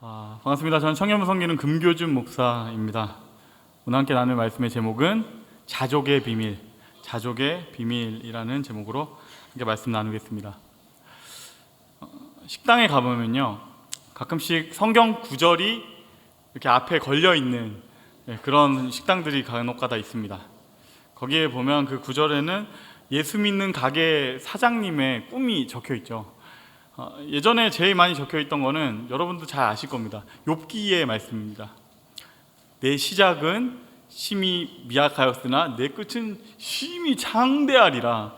반갑습니다. 저는 청년부 섬기는 금교준 목사입니다. 오늘 함께 나눌 말씀의 제목은 자족의 비밀, 자족의 비밀이라는 제목으로 함께 말씀 나누겠습니다. 식당에 가보면요, 가끔씩 성경 구절이 이렇게 앞에 걸려 있는 그런 식당들이 간혹가다 있습니다. 거기에 보면 그 구절에는 예수 믿는 가게 사장님의 꿈이 적혀 있죠. 예전에 제일 많이 적혀 있던 거는 여러분도 잘 아실 겁니다. 욥기의 말씀입니다. 내 시작은 심히 미약하였으나 내 끝은 심히 장대하리라.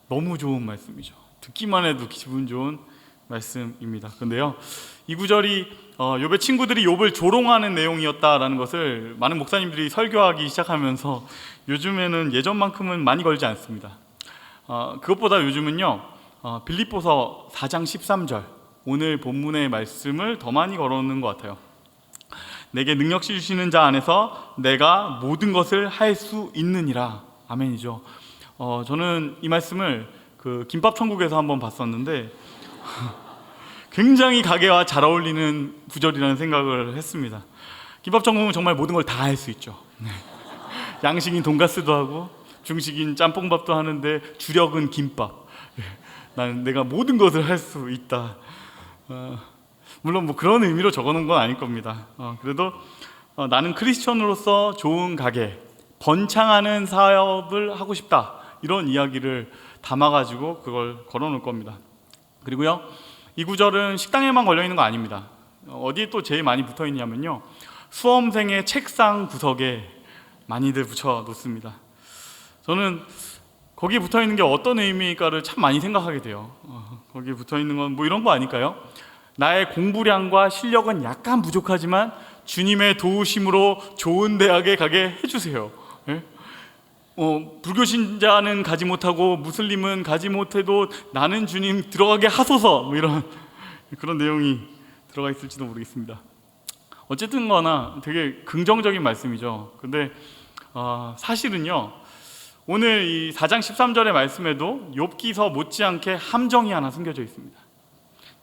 너무 좋은 말씀이죠. 듣기만 해도 기분 좋은 말씀입니다. 그런데요, 이 구절이 욥의 친구들이 욥을 조롱하는 내용이었다라는 것을 많은 목사님들이 설교하기 시작하면서 요즘에는 예전만큼은 많이 걸지 않습니다. 그것보다 요즘은요, 빌립보서 4장 13절, 오늘 본문의 말씀을 더 많이 걸어놓는 것 같아요. 내게 능력 주시는 자 안에서 내가 모든 것을 할 수 있느니라. 아멘이죠. 저는 이 말씀을 그 김밥천국에서 한번 봤었는데 굉장히 가게와 잘 어울리는 구절이라는 생각을 했습니다. 김밥천국은 정말 모든 걸 다 할 수 있죠. 양식인 돈가스도 하고 중식인 짬뽕밥도 하는데 주력은 김밥. 나는 내가 모든 것을 할 수 있다. 물론 뭐 그런 의미로 적어놓은 건 아닐 겁니다. 그래도 나는 크리스천으로서 좋은 가게, 번창하는 사업을 하고 싶다, 이런 이야기를 담아가지고 그걸 걸어놓을 겁니다. 그리고요, 이 구절은 식당에만 걸려있는 거 아닙니다. 어디에 또 제일 많이 붙어있냐면요, 수험생의 책상 구석에 많이들 붙여놓습니다. 저는 거기에 붙어있는 게 어떤 의미일까를 참 많이 생각하게 돼요. 거기에 붙어있는 건 뭐 이런 거 아닐까요? 나의 공부량과 실력은 약간 부족하지만 주님의 도우심으로 좋은 대학에 가게 해주세요. 예? 불교 신자는 가지 못하고 무슬림은 가지 못해도 나는 주님 들어가게 하소서, 뭐 이런 그런 내용이 들어가 있을지도 모르겠습니다. 어쨌든 거나 되게 긍정적인 말씀이죠. 근데 사실은요, 오늘 이 4장 13절의 말씀에도 욥기서 못지않게 함정이 하나 숨겨져 있습니다.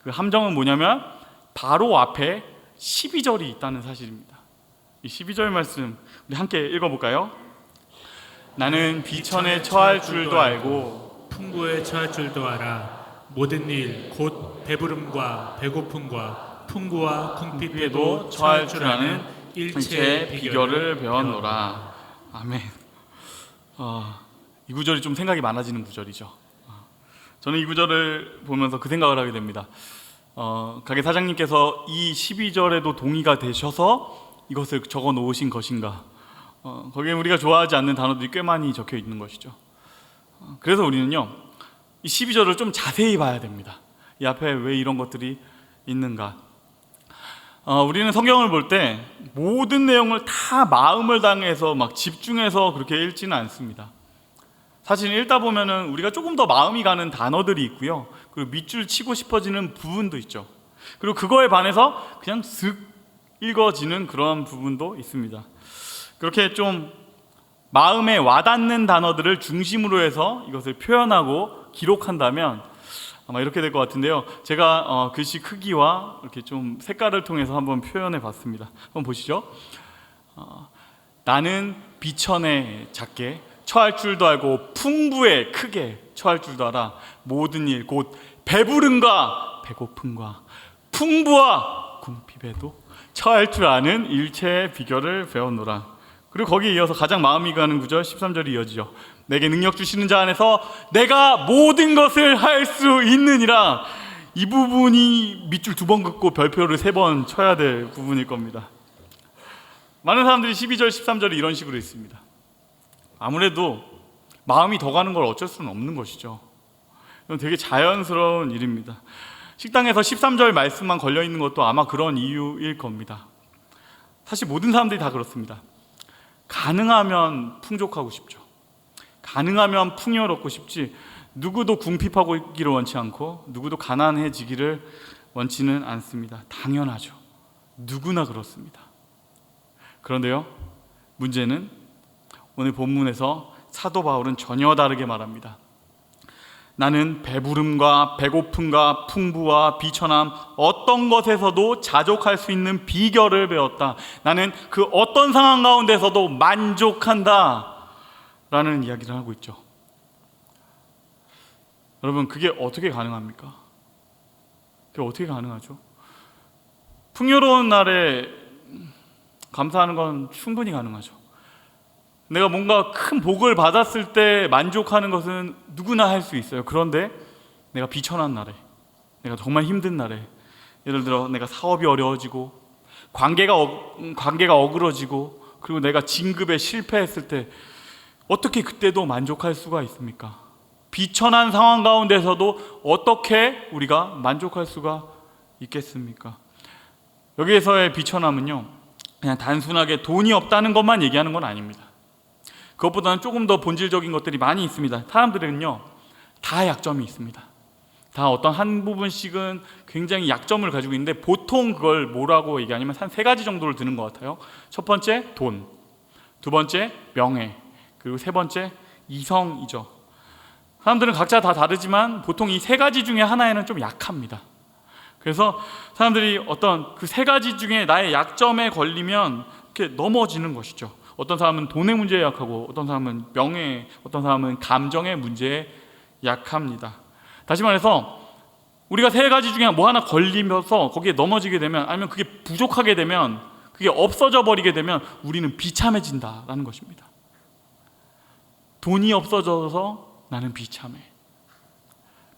그 함정은 뭐냐면 바로 앞에 12절이 있다는 사실입니다. 이 12절 말씀 우리 함께 읽어볼까요? 나는 비천에 처할 줄도 알고 풍부에 처할 줄도 알아. 모든 일 곧 배부름과 배고픔과 풍부와 궁핍에도 처할 줄 아는 일체의 비결을 배웠노라. 아멘. 이 구절이 좀 생각이 많아지는 구절이죠. 저는 이 구절을 보면서 그 생각을 하게 됩니다. 가게 사장님께서 이 12절에도 동의가 되셔서 이것을 적어 놓으신 것인가? 거기에 우리가 좋아하지 않는 단어들이 꽤 많이 적혀 있는 것이죠. 그래서 우리는요, 이 12절을 좀 자세히 봐야 됩니다. 이 앞에 왜 이런 것들이 있는가? 우리는 성경을 볼 때 모든 내용을 다 마음을 다해서 막 집중해서 그렇게 읽지는 않습니다. 사실 읽다 보면은 우리가 조금 더 마음이 가는 단어들이 있고요, 그리고 밑줄 치고 싶어지는 부분도 있죠. 그리고 그거에 반해서 그냥 슥 읽어지는 그런 부분도 있습니다. 그렇게 좀 마음에 와닿는 단어들을 중심으로 해서 이것을 표현하고 기록한다면 아마 이렇게 될 것 같은데요. 제가 글씨 크기와 이렇게 좀 색깔을 통해서 한번 표현해 봤습니다. 한번 보시죠. 나는 비천에 작게 처할 줄도 알고 풍부에 크게 처할 줄도 알아. 모든 일 곧 배부름과 배고픔과 풍부와 궁핍에도 처할 줄 아는 일체의 비결을 배웠노라. 그리고 거기에 이어서 가장 마음이 가는 구절 13절이 이어지죠. 내게 능력 주시는 자 안에서 내가 모든 것을 할 수 있느니라. 이 부분이 밑줄 2번 긋고 별표를 3번 쳐야 될 부분일 겁니다. 많은 사람들이 12절 13절을 이런 식으로 읽습니다. 아무래도 마음이 더 가는 걸 어쩔 수는 없는 것이죠. 이건 되게 자연스러운 일입니다. 식당에서 13절 말씀만 걸려있는 것도 아마 그런 이유일 겁니다. 사실 모든 사람들이 다 그렇습니다. 가능하면 풍족하고 싶죠. 가능하면 풍요롭고 싶지, 누구도 궁핍하고 있기를 원치 않고 누구도 가난해지기를 원치는 않습니다. 당연하죠. 누구나 그렇습니다. 그런데요, 문제는 오늘 본문에서 사도 바울은 전혀 다르게 말합니다. 나는 배부름과 배고픔과 풍부와 비천함 어떤 것에서도 자족할 수 있는 비결을 배웠다. 나는 그 어떤 상황 가운데서도 만족한다 라는 이야기를 하고 있죠. 여러분, 그게 어떻게 가능합니까? 그게 어떻게 가능하죠? 풍요로운 날에 감사하는 건 충분히 가능하죠. 내가 뭔가 큰 복을 받았을 때 만족하는 것은 누구나 할 수 있어요. 그런데 내가 비천한 날에, 내가 정말 힘든 날에, 예를 들어 내가 사업이 어려워지고 관계가 어그러지고 그리고 내가 진급에 실패했을 때 어떻게 그때도 만족할 수가 있습니까? 비천한 상황 가운데서도 어떻게 우리가 만족할 수가 있겠습니까? 여기에서의 비천함은요, 그냥 단순하게 돈이 없다는 것만 얘기하는 건 아닙니다. 그것보다는 조금 더 본질적인 것들이 많이 있습니다. 사람들은요, 다 약점이 있습니다. 다 어떤 한 부분씩은 굉장히 약점을 가지고 있는데 보통 그걸 뭐라고 얘기하냐면 한 세 가지 정도를 드는 것 같아요. 첫 번째, 돈. 두 번째, 명예. 그리고 세 번째, 이성이죠. 사람들은 각자 다 다르지만 보통 이 세 가지 중에 하나에는 좀 약합니다. 그래서 사람들이 어떤 그 세 가지 중에 나의 약점에 걸리면 이렇게 넘어지는 것이죠. 어떤 사람은 돈의 문제에 약하고 어떤 사람은 명예, 어떤 사람은 감정의 문제에 약합니다. 다시 말해서 우리가 세 가지 중에 뭐 하나 걸리면서 거기에 넘어지게 되면, 아니면 그게 부족하게 되면, 그게 없어져 버리게 되면 우리는 비참해진다라는 것입니다. 돈이 없어져서 나는 비참해.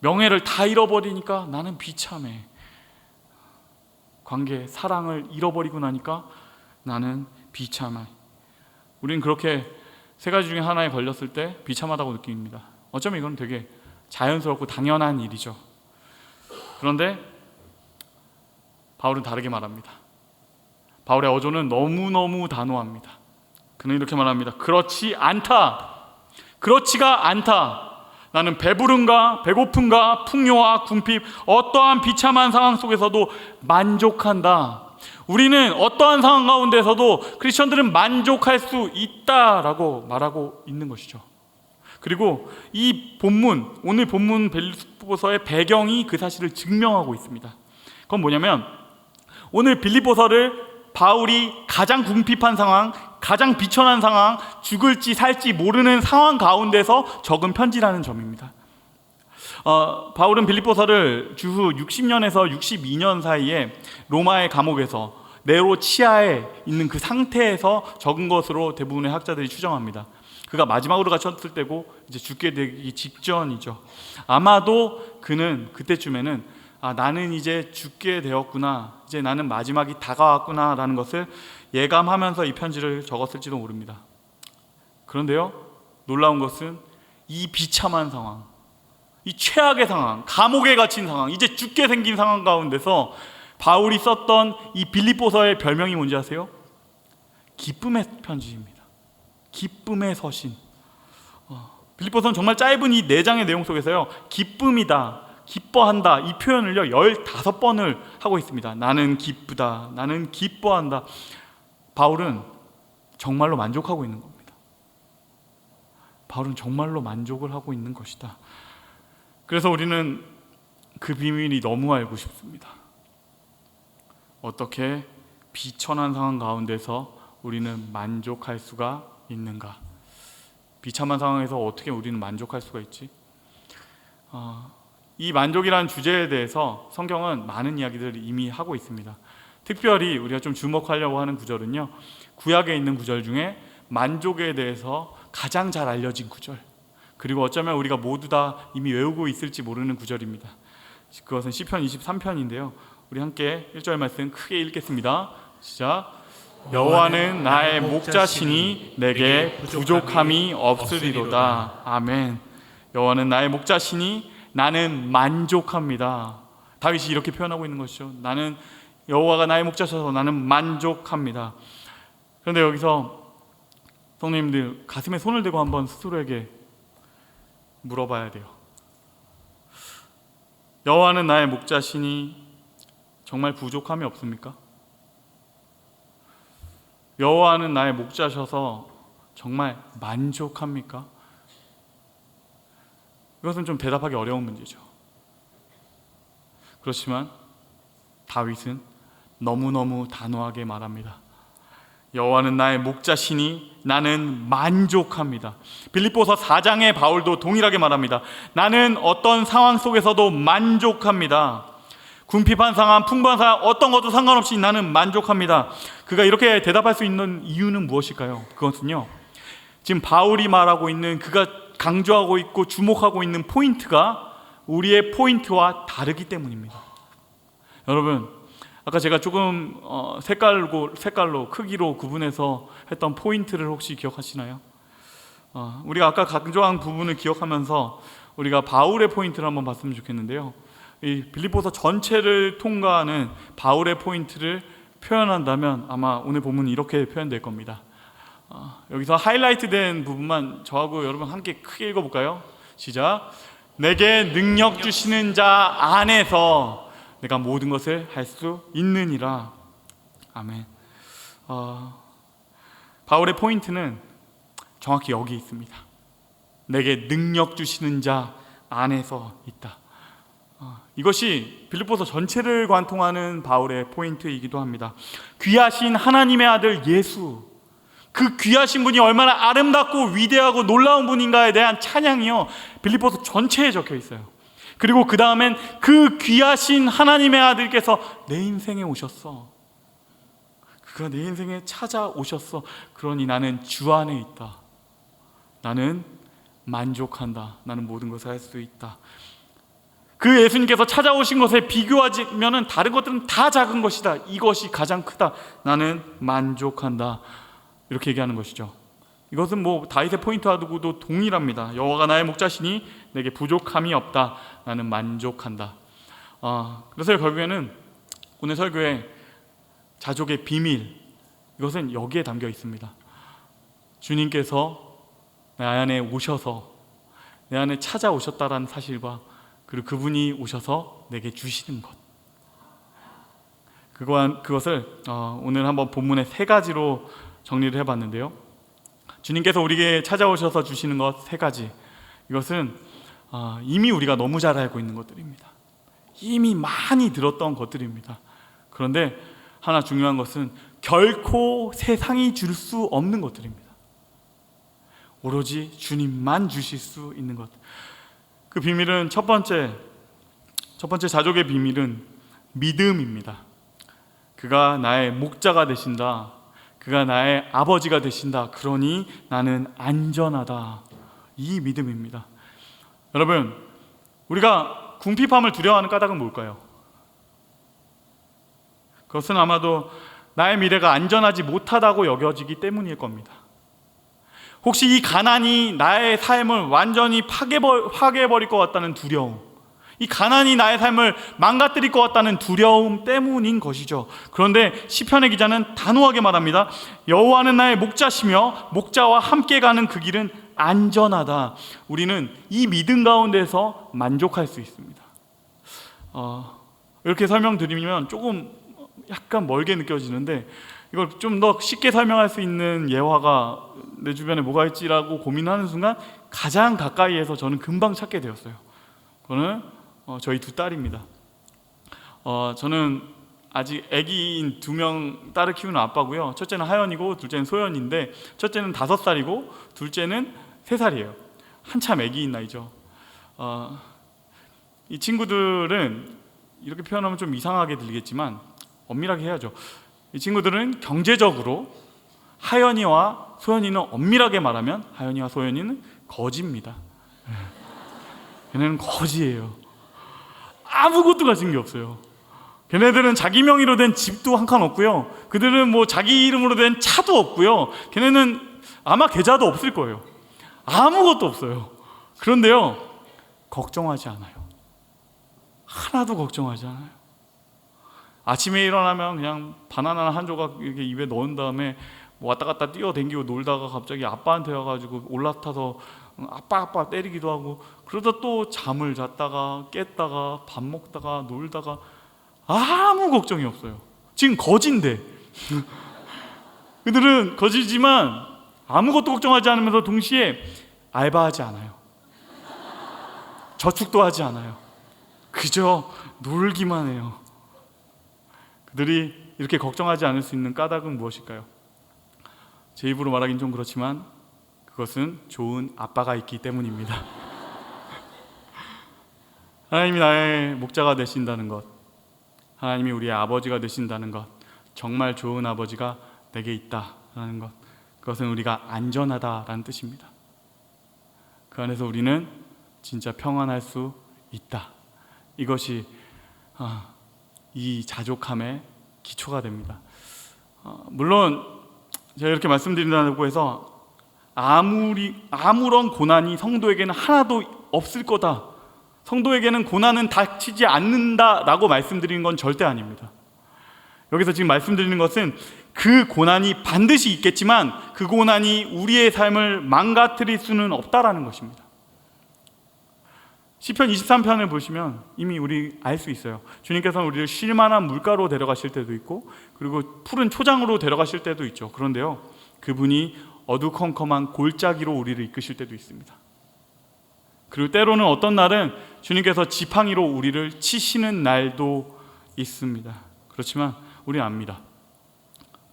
명예를 다 잃어버리니까 나는 비참해. 관계, 사랑을 잃어버리고 나니까 나는 비참해. 우리는 그렇게 세 가지 중에 하나에 걸렸을 때 비참하다고 느낍니다. 어쩌면 이건 되게 자연스럽고 당연한 일이죠. 그런데 바울은 다르게 말합니다. 바울의 어조는 너무너무 단호합니다. 그는 이렇게 말합니다. 그렇지 않다. 그렇지가 않다. 나는 배부름과 배고픔과 풍요와 궁핍 어떠한 비참한 상황 속에서도 만족한다. 우리는 어떠한 상황 가운데서도 크리스천들은 만족할 수 있다라고 말하고 있는 것이죠. 그리고 이 본문, 오늘 본문 빌립보서의 배경이 그 사실을 증명하고 있습니다. 그건 뭐냐면 오늘 빌립보서를 바울이 가장 궁핍한 상황, 가장 비천한 상황, 죽을지 살지 모르는 상황 가운데서 적은 편지라는 점입니다. 바울은 빌립보서를 주후 60년에서 62년 사이에 로마의 감옥에서 네로 치하에 있는 그 상태에서 적은 것으로 대부분의 학자들이 추정합니다. 그가 마지막으로 갇혔을 때고 이제 죽게 되기 직전이죠. 아마도 그는 그때쯤에는 나는 이제 죽게 되었구나, 이제 나는 마지막이 다가왔구나 라는 것을 예감하면서 이 편지를 적었을지도 모릅니다. 그런데요, 놀라운 것은 이 비참한 상황, 이 최악의 상황, 감옥에 갇힌 상황, 이제 죽게 생긴 상황 가운데서 바울이 썼던 이 빌립보서의 별명이 뭔지 아세요? 기쁨의 편지입니다. 기쁨의 서신. 빌립보서는 정말 짧은 이 4장의 내용 속에서요, 기쁨이다, 기뻐한다, 이 표현을요 15번을 하고 있습니다. 나는 기쁘다, 나는 기뻐한다. 바울은 정말로 만족하고 있는 겁니다. 바울은 정말로 만족을 하고 있는 것이다. 그래서 우리는 그 비밀이 너무 알고 싶습니다. 어떻게 비천한 상황 가운데서 우리는 만족할 수가 있는가? 비참한 상황에서 어떻게 우리는 만족할 수가 있지? 이 만족이라는 주제에 대해서 성경은 많은 이야기들을 이미 하고 있습니다. 특별히 우리가 좀 주목하려고 하는 구절은요, 구약에 있는 구절 중에 만족에 대해서 가장 잘 알려진 구절, 그리고 어쩌면 우리가 모두 다 이미 외우고 있을지 모르는 구절입니다. 그것은 시편 23편인데요 우리 함께 1절 말씀 크게 읽겠습니다. 시작. 여호와는 나의 목자시니 내게 부족함이 없으리로다. 아멘. 여호와는 나의 목자시니 나는 만족합니다. 다윗이 이렇게 표현하고 있는 것이죠. 나는 여호와가 나의 목자셔서 나는 만족합니다. 그런데 여기서 성도님들 가슴에 손을 대고 한번 스스로에게 물어봐야 돼요. 여호와는 나의 목자시니 정말 부족함이 없습니까? 여호와는 나의 목자셔서 정말 만족합니까? 이것은 좀 대답하기 어려운 문제죠. 그렇지만 다윗은 너무너무 단호하게 말합니다. 여호와는 나의 목자시니 나는 만족합니다. 빌립보서 4장의 바울도 동일하게 말합니다. 나는 어떤 상황 속에서도 만족합니다. 궁핍한 상황, 풍부한 상황, 어떤 것도 상관없이 나는 만족합니다. 그가 이렇게 대답할 수 있는 이유는 무엇일까요? 그것은요, 지금 바울이 말하고 있는, 그가 강조하고 있고 주목하고 있는 포인트가 우리의 포인트와 다르기 때문입니다. 여러분, 아까 제가 조금 색깔로 크기로 구분해서 했던 포인트를 혹시 기억하시나요? 우리가 아까 강조한 부분을 기억하면서 우리가 바울의 포인트를 한번 봤으면 좋겠는데요, 이 빌립보서 전체를 통과하는 바울의 포인트를 표현한다면 아마 오늘 본문은 이렇게 표현될 겁니다. 여기서 하이라이트된 부분만 저하고 여러분 함께 크게 읽어볼까요? 시작. 내게 능력 주시는 자 안에서 내가 모든 것을 할 수 있느니라. 아멘. 바울의 포인트는 정확히 여기 있습니다. 내게 능력 주시는 자 안에서 있다. 이것이 빌립보서 전체를 관통하는 바울의 포인트이기도 합니다. 귀하신 하나님의 아들 예수, 그 귀하신 분이 얼마나 아름답고 위대하고 놀라운 분인가에 대한 찬양이요, 빌립보서 전체에 적혀 있어요. 그리고 그 다음엔 그 귀하신 하나님의 아들께서 내 인생에 오셨어. 그가 내 인생에 찾아오셨어. 그러니 나는 주 안에 있다. 나는 만족한다. 나는 모든 것을 할 수 있다. 그 예수님께서 찾아오신 것에 비교하면 다른 것들은 다 작은 것이다. 이것이 가장 크다. 나는 만족한다. 이렇게 얘기하는 것이죠. 이것은 다윗의 포인트와도 동일합니다. 여호와가 나의 목자시니 내게 부족함이 없다. 나는 만족한다. 그래서 결국에는 오늘 설교의 자족의 비밀, 이것은 여기에 담겨 있습니다. 주님께서 내 안에 오셔서 내 안에 찾아오셨다라는 사실과, 그리고 그분이 오셔서 내게 주시는 것, 그것을 오늘 한번 본문의 3가지로 정리를 해봤는데요, 주님께서 우리에게 찾아오셔서 주시는 것 3가지, 이것은 이미 우리가 너무 잘 알고 있는 것들입니다. 이미 많이 들었던 것들입니다. 그런데 하나 중요한 것은 결코 세상이 줄 수 없는 것들입니다. 오로지 주님만 주실 수 있는 것. 그 비밀은 첫 번째 자족의 비밀은 믿음입니다. 그가 나의 목자가 되신다. 그가 나의 아버지가 되신다. 그러니 나는 안전하다. 이 믿음입니다. 여러분, 우리가 궁핍함을 두려워하는 까닭은 뭘까요? 그것은 아마도 나의 미래가 안전하지 못하다고 여겨지기 때문일 겁니다. 혹시 이 가난이 나의 삶을 완전히 파괴해버릴 것 같다는 두려움, 이 가난이 나의 삶을 망가뜨릴 것 같다는 두려움 때문인 것이죠. 그런데 시편의 기자는 단호하게 말합니다. 여호와는 나의 목자시며 목자와 함께 가는 그 길은 안전하다. 우리는 이 믿음 가운데서 만족할 수 있습니다. 이렇게 설명드리면 조금 약간 멀게 느껴지는데, 이걸 좀 더 쉽게 설명할 수 있는 예화가 내 주변에 뭐가 있지라고 고민하는 순간 가장 가까이에서 저는 금방 찾게 되었어요. 그거는 저희 2 딸입니다. 저는 아직 아기인 2명 딸을 키우는 아빠고요. 첫째는 하연이고 둘째는 소연인데, 첫째는 5살이고 둘째는 3살이에요. 한참 아기인 나이죠. 이 친구들은 이렇게 표현하면 좀 이상하게 들리겠지만 엄밀하게 해야죠. 이 친구들은 경제적으로 하연이와 소연이는, 엄밀하게 말하면 하연이와 소연이는 거지입니다. 걔네는 거지예요. 아무것도 가진 게 없어요. 걔네들은 자기 명의로 된 집도 한 칸 없고요, 그들은 자기 이름으로 된 차도 없고요, 걔네는 아마 계좌도 없을 거예요. 아무것도 없어요. 그런데요, 걱정하지 않아요. 하나도 걱정하지 않아요. 아침에 일어나면 그냥 바나나 한 조각 이렇게 입에 넣은 다음에 왔다 갔다 뛰어댕기고 놀다가 갑자기 아빠한테 와가지고 올라타서 아빠 때리기도 하고, 그러다 또 잠을 잤다가 깼다가 밥 먹다가 놀다가 아무 걱정이 없어요. 지금 거지인데 그들은 거지지만 아무것도 걱정하지 않으면서 동시에 알바하지 않아요. 저축도 하지 않아요. 그저 놀기만 해요. 그들이 이렇게 걱정하지 않을 수 있는 까닭은 무엇일까요? 제 입으로 말하긴 좀 그렇지만 그것은 좋은 아빠가 있기 때문입니다. 하나님이 나의 목자가 되신다는 것, 하나님이 우리의 아버지가 되신다는 것, 정말 좋은 아버지가 내게 있다라는 것, 그것은 우리가 안전하다라는 뜻입니다. 그 안에서 우리는 진짜 평안할 수 있다. 이것이 이 자족함의 기초가 됩니다. 물론 제가 이렇게 말씀드린다고 해서 아무런 고난이 성도에게는 하나도 없을 거다, 성도에게는 고난은 닥치지 않는다라고 말씀드리는 건 절대 아닙니다. 여기서 지금 말씀드리는 것은 그 고난이 반드시 있겠지만 그 고난이 우리의 삶을 망가뜨릴 수는 없다라는 것입니다. 시편 23편을 보시면 이미 우리 알 수 있어요. 주님께서는 우리를 쉴만한 물가로 데려가실 때도 있고 그리고 푸른 초장으로 데려가실 때도 있죠. 그런데요, 그분이 어두컴컴한 골짜기로 우리를 이끄실 때도 있습니다. 그리고 때로는 어떤 날은 주님께서 지팡이로 우리를 치시는 날도 있습니다. 그렇지만 우리는 압니다.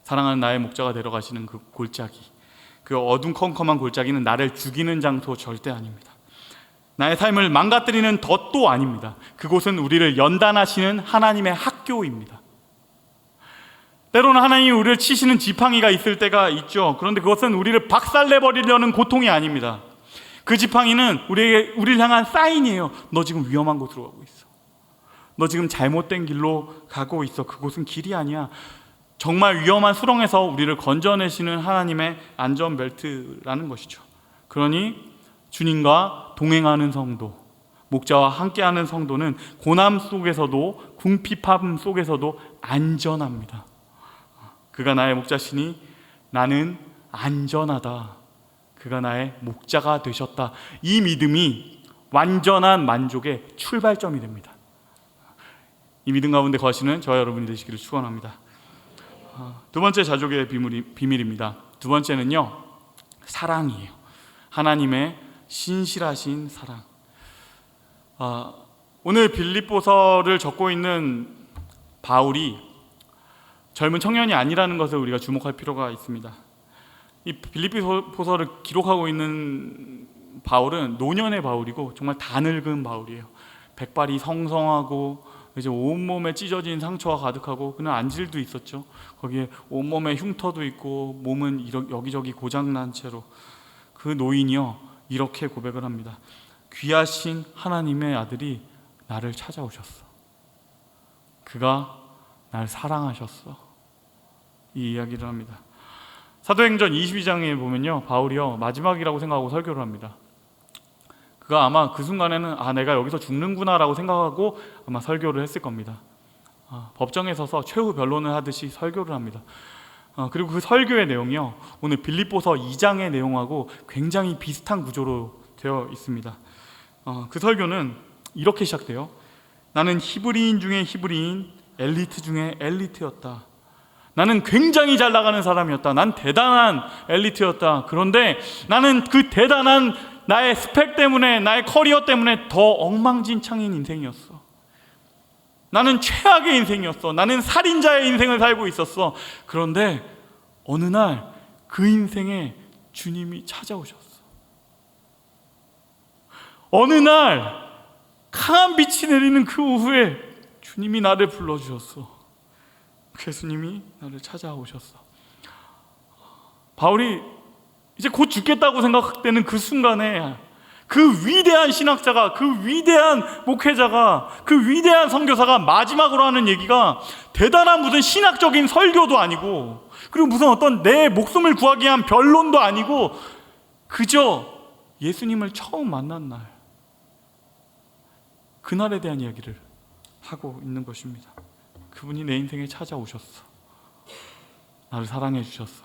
사랑하는 나의 목자가 데려가시는 그 골짜기, 그 어둠컴컴한 골짜기는 나를 죽이는 장소 절대 아닙니다. 나의 삶을 망가뜨리는 덫도 아닙니다. 그곳은 우리를 연단하시는 하나님의 학교입니다. 때로는 하나님이 우리를 치시는 지팡이가 있을 때가 있죠. 그런데 그것은 우리를 박살내버리려는 고통이 아닙니다. 그 지팡이는 우리를 향한 사인이에요. 너 지금 위험한 곳으로 가고 있어. 너 지금 잘못된 길로 가고 있어. 그곳은 길이 아니야. 정말 위험한 수렁에서 우리를 건져내시는 하나님의 안전벨트라는 것이죠. 그러니 주님과 동행하는 성도, 목자와 함께하는 성도는 고난 속에서도 궁핍함 속에서도 안전합니다. 그가 나의 목자시니 나는 안전하다. 그가 나의 목자가 되셨다. 이 믿음이 완전한 만족의 출발점이 됩니다. 이 믿음 가운데 거하시는 저와 여러분이 되시기를 축원합니다. 두 번째 자족의 비밀입니다. 두 번째는요, 사랑이에요. 하나님의 신실하신 사랑. 오늘 빌립보서를 적고 있는 바울이 젊은 청년이 아니라는 것을 우리가 주목할 필요가 있습니다. 이 빌립보서를 기록하고 있는 바울은 노년의 바울이고 정말 다 늙은 바울이에요. 백발이 성성하고 이제 온몸에 찢어진 상처가 가득하고 그는 안질도 있었죠. 거기에 온몸에 흉터도 있고 몸은 여기저기 고장난 채로 그 노인이요 이렇게 고백을 합니다. 귀하신 하나님의 아들이 나를 찾아오셨어. 그가 날 사랑하셨어. 이 이야기를 합니다. 사도행전 22장에 보면요, 바울이요 마지막이라고 생각하고 설교를 합니다. 그가 아마 그 순간에는 내가 여기서 죽는구나 라고 생각하고 아마 설교를 했을 겁니다. 법정에 서서 최후 변론을 하듯이 설교를 합니다. 그리고 그 설교의 내용이요 오늘 빌립보서 2장의 내용하고 굉장히 비슷한 구조로 되어 있습니다. 그 설교는 이렇게 시작돼요. 나는 히브리인 중에 히브리인, 엘리트 중에 엘리트였다. 나는 굉장히 잘 나가는 사람이었다. 난 대단한 엘리트였다. 그런데 나는 그 대단한 나의 스펙 때문에, 나의 커리어 때문에 더 엉망진창인 인생이었어. 나는 최악의 인생이었어. 나는 살인자의 인생을 살고 있었어. 그런데 어느 날 그 인생에 주님이 찾아오셨어. 어느 날 강한 빛이 내리는 그 오후에 주님이 나를 불러주셨어. 예수님이 나를 찾아오셨어. 바울이 이제 곧 죽겠다고 생각되는 그 순간에 그 위대한 신학자가, 그 위대한 목회자가, 그 위대한 선교사가 마지막으로 하는 얘기가 대단한 무슨 신학적인 설교도 아니고 그리고 무슨 어떤 내 목숨을 구하기 위한 변론도 아니고 그저 예수님을 처음 만난 날, 그날에 대한 이야기를 하고 있는 것입니다. 그분이 내 인생에 찾아오셨어. 나를 사랑해 주셨어.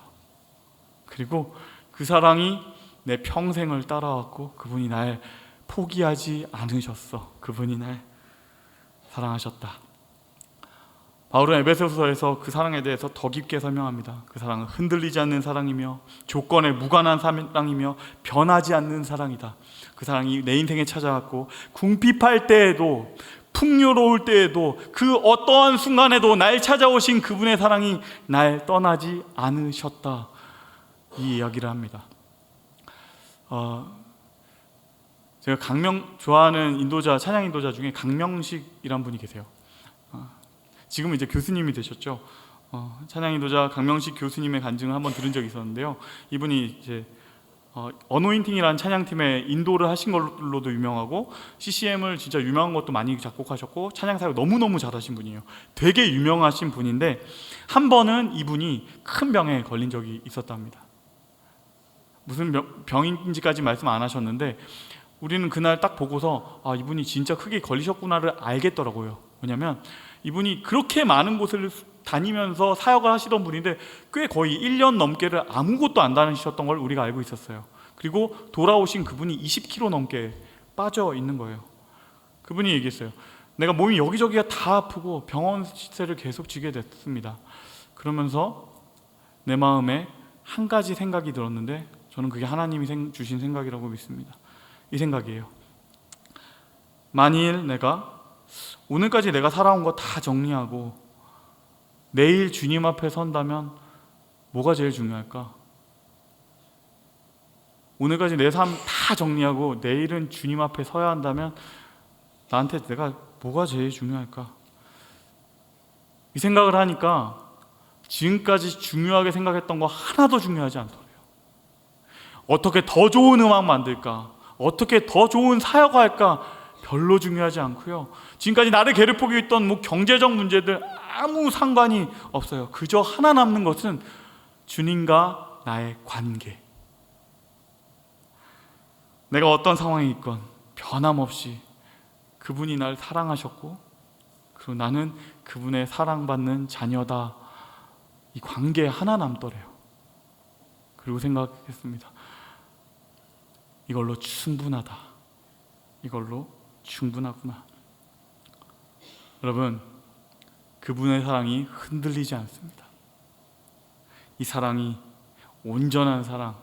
그리고 그 사랑이 내 평생을 따라왔고 그분이 날 포기하지 않으셨어. 그분이 날 사랑하셨다. 바울은 에베소서에서 그 사랑에 대해서 더 깊게 설명합니다. 그 사랑은 흔들리지 않는 사랑이며 조건에 무관한 사랑이며 변하지 않는 사랑이다. 그 사랑이 내 인생에 찾아왔고 궁핍할 때에도 풍요로울 때에도 그 어떠한 순간에도 날 찾아오신 그분의 사랑이 날 떠나지 않으셨다. 이 이야기를 합니다. 제가 좋아하는 인도자, 찬양 인도자 중에 강명식이란 분이 계세요. 지금은 이제 교수님이 되셨죠. 찬양 인도자 강명식 교수님의 간증을 한번 들은 적이 있었는데요. 이분이 이제 어노인팅이라는 찬양팀에 인도를 하신 걸로도 유명하고 CCM을 진짜 유명한 것도 많이 작곡하셨고 찬양 사역 너무너무 잘하신 분이에요. 되게 유명하신 분인데 한 번은 이분이 큰 병에 걸린 적이 있었답니다. 무슨 병인지까지 말씀 안 하셨는데 우리는 그날 딱 보고서 이분이 진짜 크게 걸리셨구나를 알겠더라고요. 왜냐면 이분이 그렇게 많은 곳을 다니면서 사역을 하시던 분인데 꽤 거의 1년 넘게를 아무것도 안 다니셨던 걸 우리가 알고 있었어요. 그리고 돌아오신 그분이 20kg 넘게 빠져 있는 거예요. 그분이 얘기했어요. 내가 몸이 여기저기가 다 아프고 병원 시세를 계속 지게 됐습니다. 그러면서 내 마음에 한 가지 생각이 들었는데 저는 그게 하나님이 주신 생각이라고 믿습니다. 이 생각이에요. 만일 오늘까지 내가 살아온 거 다 정리하고 내일 주님 앞에 선다면 뭐가 제일 중요할까? 오늘까지 내 삶 다 정리하고 내일은 주님 앞에 서야 한다면 나한테 내가 뭐가 제일 중요할까? 이 생각을 하니까 지금까지 중요하게 생각했던 거 하나도 중요하지 않더래요. 어떻게 더 좋은 음악 만들까? 어떻게 더 좋은 사역할까? 별로 중요하지 않고요. 지금까지 나를 괴롭히고 있던 경제적 문제들 아무 상관이 없어요. 그저 하나 남는 것은 주님과 나의 관계. 내가 어떤 상황에 있건 변함없이 그분이 날 사랑하셨고 그리고 나는 그분의 사랑받는 자녀다. 이 관계에 하나 남더래요. 그리고 생각했습니다. 이걸로 충분하다. 이걸로 충분하구나. 여러분, 그분의 사랑이 흔들리지 않습니다. 이 사랑이 온전한 사랑,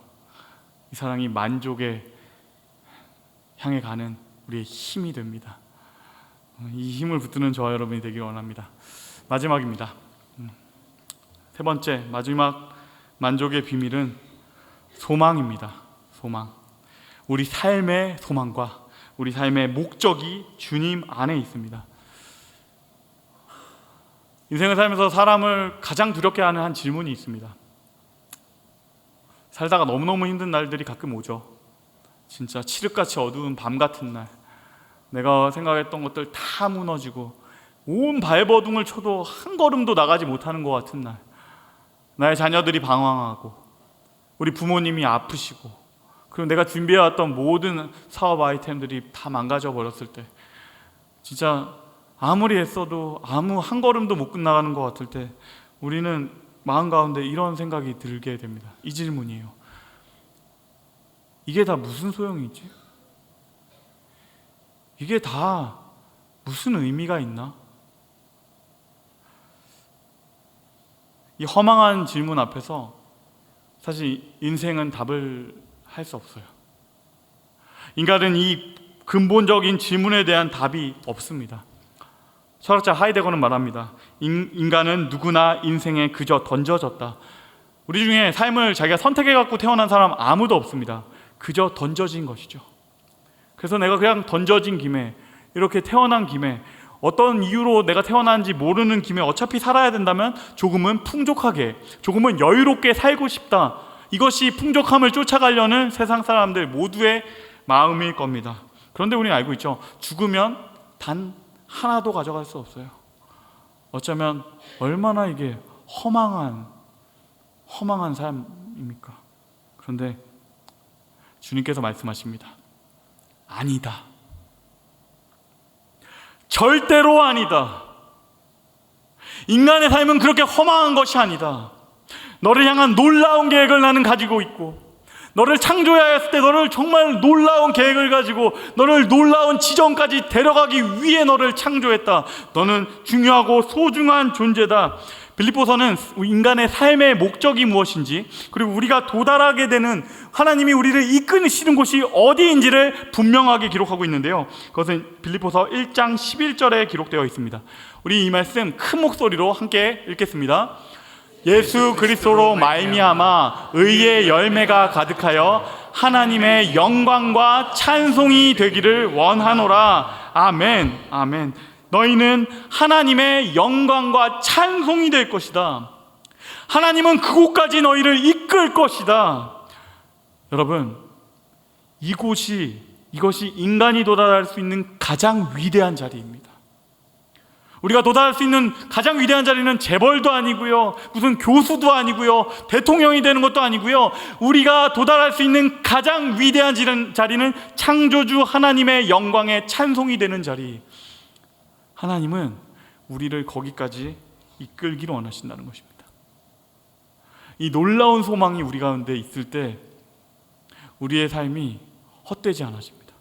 이 사랑이 만족에 향해 가는 우리의 힘이 됩니다. 이 힘을 붙드는 저와 여러분이 되길 원합니다. 마지막입니다. 세 번째, 마지막 만족의 비밀은 소망입니다. 소망. 우리 삶의 소망과 우리 삶의 목적이 주님 안에 있습니다. 인생을 살면서 사람을 가장 두렵게 하는 한 질문이 있습니다. 살다가 너무너무 힘든 날들이 가끔 오죠. 진짜 칠흑같이 어두운 밤 같은 날, 내가 생각했던 것들 다 무너지고 온 발버둥을 쳐도 한 걸음도 나가지 못하는 것 같은 날, 나의 자녀들이 방황하고 우리 부모님이 아프시고 그리고 내가 준비해왔던 모든 사업 아이템들이 다 망가져 버렸을 때, 진짜 아무리 애써도 아무 한 걸음도 못 끝나가는 것 같을 때 우리는 마음 가운데 이런 생각이 들게 됩니다. 이 질문이에요. 이게 다 무슨 소용이 있지? 이게 다 무슨 의미가 있나? 이 허망한 질문 앞에서 사실 인생은 답을 할 수 없어요. 인간은 이 근본적인 질문에 대한 답이 없습니다. 철학자 하이데거는 말합니다. 인간은 누구나 인생에 그저 던져졌다. 우리 중에 삶을 자기가 선택해갖고 태어난 사람 아무도 없습니다. 그저 던져진 것이죠. 그래서 내가 그냥 던져진 김에, 이렇게 태어난 김에, 어떤 이유로 내가 태어난지 모르는 김에 어차피 살아야 된다면 조금은 풍족하게, 조금은 여유롭게 살고 싶다. 이것이 풍족함을 쫓아가려는 세상 사람들 모두의 마음일 겁니다. 그런데 우리는 알고 있죠. 죽으면 단 하나도 가져갈 수 없어요. 어쩌면 얼마나 이게 허망한 삶입니까? 그런데 주님께서 말씀하십니다. 아니다. 절대로 아니다. 인간의 삶은 그렇게 허망한 것이 아니다. 너를 향한 놀라운 계획을 나는 가지고 있고, 너를 창조하였을 때 너를 정말 놀라운 계획을 가지고 너를 놀라운 지점까지 데려가기 위해 너를 창조했다. 너는 중요하고 소중한 존재다. 빌립보서는 인간의 삶의 목적이 무엇인지, 그리고 우리가 도달하게 되는, 하나님이 우리를 이끄시는 곳이 어디인지를 분명하게 기록하고 있는데요, 그것은 빌립보서 1장 11절에 기록되어 있습니다. 우리 이 말씀 큰 목소리로 함께 읽겠습니다. 예수 그리스도로 말미암아 의의 열매가 가득하여 하나님의 영광과 찬송이 되기를 원하노라. 아멘. 아멘. 너희는 하나님의 영광과 찬송이 될 것이다. 하나님은 그곳까지 너희를 이끌 것이다. 여러분, 이것이 인간이 도달할 수 있는 가장 위대한 자리입니다. 우리가 도달할 수 있는 가장 위대한 자리는 재벌도 아니고요, 무슨 교수도 아니고요, 대통령이 되는 것도 아니고요. 우리가 도달할 수 있는 가장 위대한 자리는 창조주 하나님의 영광의 찬송이 되는 자리. 하나님은 우리를 거기까지 이끌기를 원하신다는 것입니다. 이 놀라운 소망이 우리 가운데 있을 때 우리의 삶이 헛되지 않아집니다.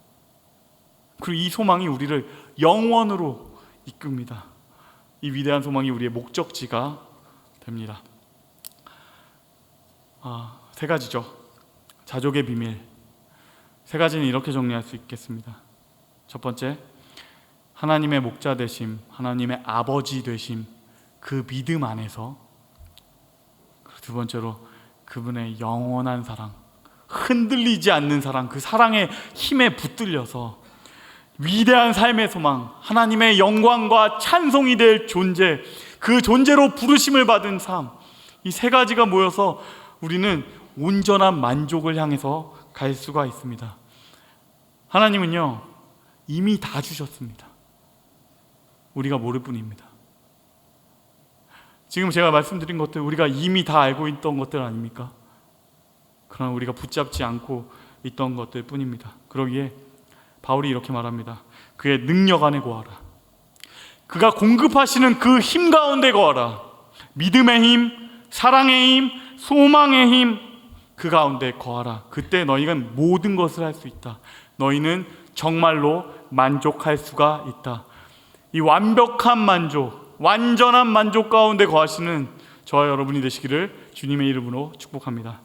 그리고 이 소망이 우리를 영원으로 이끕니다. 이 위대한 소망이 우리의 목적지가 됩니다. 세 가지죠. 자족의 비밀. 세 가지는 이렇게 정리할 수 있겠습니다. 첫 번째, 하나님의 목자 되심, 하나님의 아버지 되심, 그 믿음 안에서. 두 번째로, 그분의 영원한 사랑, 흔들리지 않는 사랑, 그 사랑의 힘에 붙들려서 위대한 삶의 소망, 하나님의 영광과 찬송이 될 존재, 그 존재로 부르심을 받은 삶, 이 세 가지가 모여서 우리는 온전한 만족을 향해서 갈 수가 있습니다. 하나님은요, 이미 다 주셨습니다. 우리가 모를 뿐입니다. 지금 제가 말씀드린 것들, 우리가 이미 다 알고 있던 것들 아닙니까? 그러나 우리가 붙잡지 않고 있던 것들 뿐입니다. 그러기에 바울이 이렇게 말합니다. 그의 능력 안에 거하라. 그가 공급하시는 그 힘 가운데 거하라. 믿음의 힘, 사랑의 힘, 소망의 힘, 그 가운데 거하라. 그때 너희는 모든 것을 할 수 있다. 너희는 정말로 만족할 수가 있다. 이 완벽한 만족, 완전한 만족 가운데 거하시는 저와 여러분이 되시기를 주님의 이름으로 축복합니다.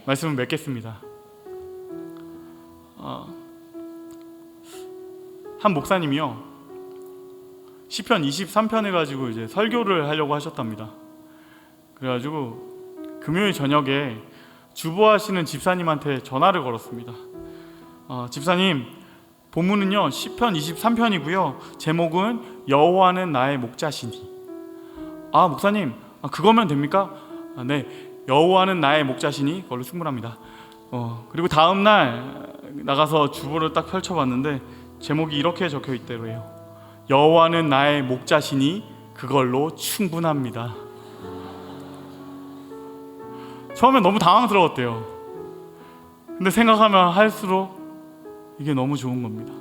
말씀을 맺겠습니다. 한 목사님이요, 시편 23편을 가지고 이제 설교를 하려고 하셨답니다. 그래가지고 금요일 저녁에 주보하시는 집사님한테 전화를 걸었습니다. 집사님, 본문은요 시편 23편이고요, 제목은 여호와는 나의 목자시니. 목사님, 그거면 됩니까? 네, 여호와는 나의 목자시니, 그걸로 충분합니다. 그리고 다음날 나가서 주보를 딱 펼쳐봤는데 제목이 이렇게 적혀 있더래요. 여호와는 나의 목자시니 그걸로 충분합니다. 처음엔 너무 당황스러웠대요. 근데 생각하면 할수록 이게 너무 좋은 겁니다.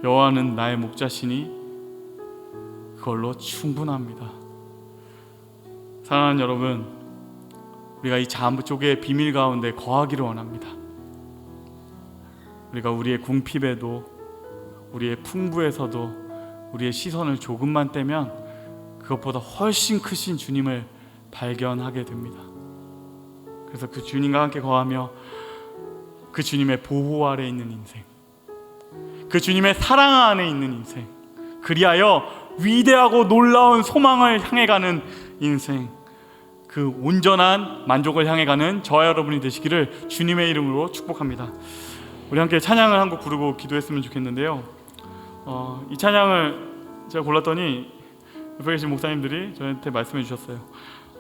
여호와는 나의 목자시니 그걸로 충분합니다. 사랑하는 여러분, 우리가 이 잠족의 비밀 가운데 거하기를 원합니다. 우리가 우리의 궁핍에도, 우리의 풍부에서도 우리의 시선을 조금만 떼면 그것보다 훨씬 크신 주님을 발견하게 됩니다. 그래서 그 주님과 함께 거하며 그 주님의 보호 아래 있는 인생, 그 주님의 사랑 안에 있는 인생, 그리하여 위대하고 놀라운 소망을 향해 가는 인생, 그 온전한 만족을 향해 가는 저와 여러분이 되시기를 주님의 이름으로 축복합니다. 우리 함께 찬양을 한 곡 부르고 기도했으면 좋겠는데요, 이 찬양을 제가 골랐더니 옆에 계신 목사님들이 저한테 말씀해 주셨어요.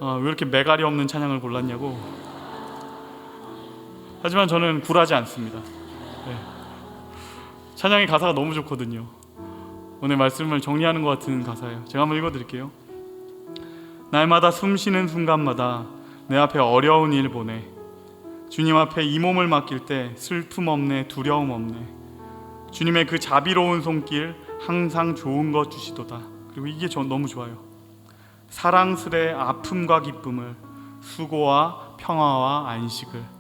왜 이렇게 매갈이 없는 찬양을 골랐냐고. 하지만 저는 굴하지 않습니다. 네. 찬양의 가사가 너무 좋거든요. 오늘 말씀을 정리하는 것 같은 가사예요. 제가 한번 읽어드릴게요. 날마다 숨쉬는 순간마다 내 앞에 어려운 일 보내. 주님 앞에 이 몸을 맡길 때 슬픔 없네, 두려움 없네. 주님의 그 자비로운 손길 항상 좋은 것 주시도다. 그리고 이게 너무 좋아요. 사랑스레 아픔과 기쁨을, 수고와 평화와 안식을